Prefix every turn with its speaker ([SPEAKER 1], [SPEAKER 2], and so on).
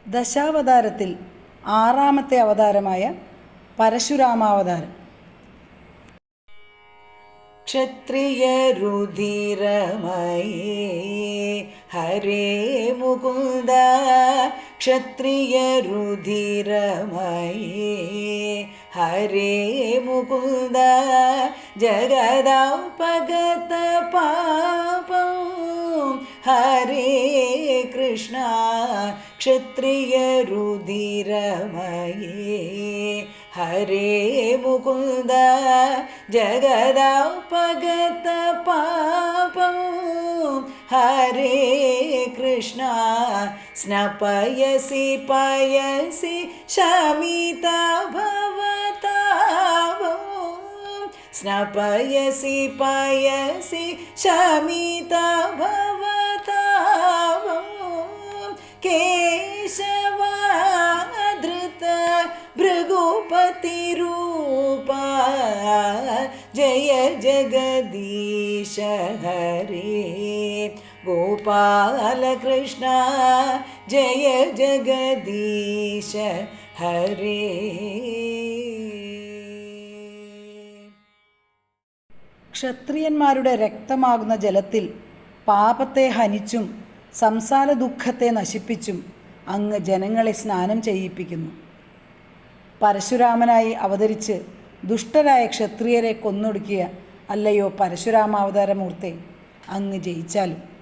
[SPEAKER 1] ദശാവതാരത്തിൽ ആറാമത്തെ അവതാരമായ പരശുരാമാവതാരം. ക്ഷത്രിയരുധിരമയേ ഹരേ മുകുന്ദ, ക്ഷത്രിയരുധിരമയേ ഹരേ മുകുന്ദ, ജഗദാപഗത പാപം ഹരേ കൃഷ്ണ, ക്ഷത്രിയരുധിരമയേ ഹരേ മുകുന്ദ, ജഗദാപഗത പാപം ഹരേ കൃഷ്ണ, സ്നപയസി പയസി ശമിത ഭവതാപം, സ്നപയസി പയസി ശമിത ഭവതാപം, കേശവാധൃത ഭൃഗുപതിരൂപ, ജയ ജഗദീശ ഹരേ ഗോപാലകൃഷ്ണ, ജയ ജഗദീശ ഹരേ. ക്ഷത്രിയന്മാരുടെ രക്തമാകുന്ന ജലത്തിൽ പാപത്തെ ഹനിച്ചും സംസാര ദുഃഖത്തെ നശിപ്പിച്ചും അങ്ങ് ജനങ്ങളെ സ്നാനം ചെയ്യിപ്പിക്കുന്നു. പരശുരാമനായി അവതരിച്ച് ദുഷ്ടരായ ക്ഷത്രിയരെ കൊന്നൊടുക്കിയ അല്ലയോ പരശുരാമാവതാരമൂർത്തെ, അങ്ങ് ജയിച്ചാലും.